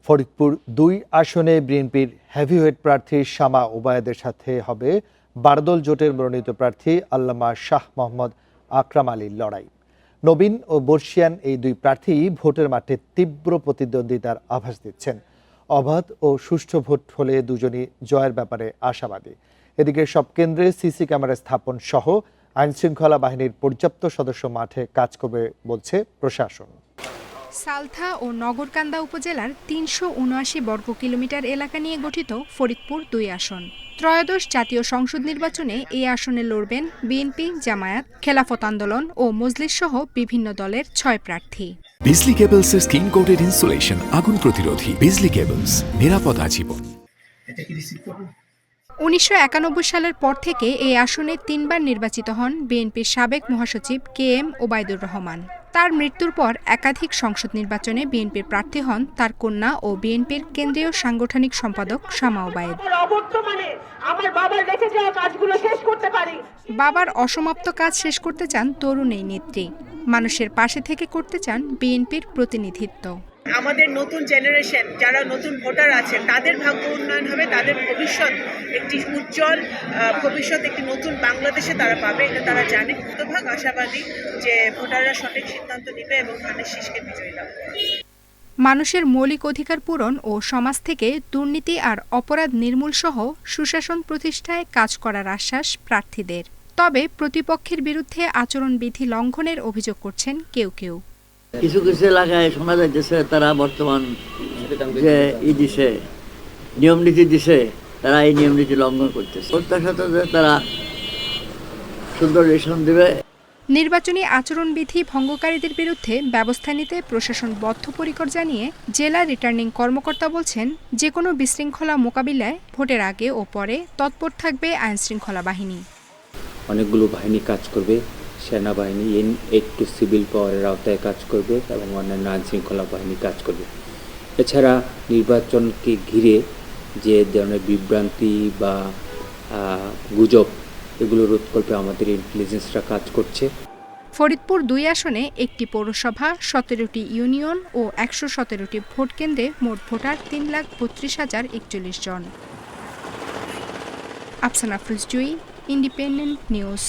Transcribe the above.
ফরিদপুর ২ আসনে বিএনপির হেভিওয়েট প্রার্থী শামা ওবায়েদের সাথে হবে বারদল জোটের মনোনীত প্রার্থী আল্লামা শাহ মোহাম্মদ আকরাম আলীর লড়াই। নবীন ও বর্ষিয়ান এই দুই প্রার্থী ভোটের মাঠে তীব্র প্রতিদ্বন্দ্বিতার আভাস দিচ্ছেন। অবাধ ও সুষ্ঠু ভোট হলে দুজনই জয়ের ব্যাপারে আশাবাদী। এদিকে সব কেন্দ্রে সিসি ক্যামেরা স্থাপন সহ আইনশৃঙ্খলা বাহিনীর পর্যাপ্ত সদস্য মাঠে কাজ করবে বলছে প্রশাসন। সালথা ও নগরকান্দা উপজেলার ৩৭৯ বর্গ কিলোমিটার এলাকা নিয়ে গঠিত ফরিদপুর ২ আসন। ত্রয়োদশ জাতীয় সংসদ নির্বাচনে এই আসনে লড়বেন বিএনপি, জামায়াত, খেলাফত আন্দোলন ও মজলিস সহ বিভিন্ন দলের ৬ প্রার্থী। বিজলি কেবলসের স্কিন কোটেড ইনসুলেশন আগুন প্রতিরোধী। বিজলি কেবলস, নিরাপদ আজীবন। ১৯৯১ সালের পর থেকে এই আসনে ৩বার নির্বাচিত হন বিএনপির সাবেক মহাসচিব KM ওবায়দুর রহমান। তার মৃত্যুর পর একাধিক সংসদ নির্বাচনে বিএনপির প্রার্থী হন তার কন্যা ও বিএনপির কেন্দ্রীয় সাংগঠনিক সম্পাদক শামা ওবায়েদ। বাবার অসমাপ্ত কাজ শেষ করতে চান তরুণ এই নেত্রী। মানুষের পাশে থেকে করতে চান বিএনপির প্রতিনিধিত্ব। আমাদের নতুন জেনারেশন যারা নতুন ভোটার আছেন তাদের ভাগ্য উন্নয়ন হবে, তাদের ভবিষ্যৎ একটি উজ্জ্বল ভবিষ্যৎ, একটি নতুন বাংলাদেশে তারা পাবে, এটা তারা জানে। শতভাগ আশাবাদী যে ভোটাররা সঠিক সিদ্ধান্ত নেবে এবং ধানের শীষকে বিজয়ী লাভ করবে। মানুষের মৌলিক অধিকার পূরণ ও সমাজ থেকে দুর্নীতি আর অপরাধ নির্মূল সহ সুশাসন প্রতিষ্ঠায় কাজ করার আশ্বাস প্রার্থীদের। তবে প্রতিপক্ষের বিরুদ্ধে আচরণবিধি লঙ্ঘনের অভিযোগ করছেন কেউ কেউ। কিছু কিছু এলাকায় শোনা যাইতেছে তারা বর্তমান যে দিছে নিয়ম নীতি দিছে, তারা এই নিয়ম নীতি লঙ্ঘন করতেছে। প্রত্যাশা যে তারা সুন্দর রেশন দেবে। নির্বাচনী আচরণবিধি ভঙ্গকারীদের বিরুদ্ধে ব্যবস্থা নিতে প্রশাসন বদ্ধপরিকর জানিয়ে জেলা রিটার্নিং কর্মকর্তা বলছেন, যে কোনো বিশৃঙ্খলা মোকাবিলায় ভোটের আগে ও পরে তৎপর থাকবে আইনশৃঙ্খলা বাহিনী। অনেকগুলো বাহিনী কাজ করবে, সেনাবাহিনী, একটু সিভিল পাওয়ারের আওতায় কাজ করবে এবং অন্যান্য আইনশৃঙ্খলা বাহিনী কাজ করবে। এছাড়া নির্বাচনকে ঘিরে যে ধরনের বিভ্রান্তি বা গুজব, এগুলো রোধ করতে আমাদের ইন্টেলিজেন্সরা কাজ করছে। ফরিদপুর ২ আসনে একটি পৌরসভা, ১৭টি ইউনিয়ন ও ১১৭টি ভোট কেন্দ্রে মোট ভোটার ৩,৩২,০৪১ জন। আফসানা আফরোজ জুই, ইন্ডিপেন্ডেন্ট নিউজ।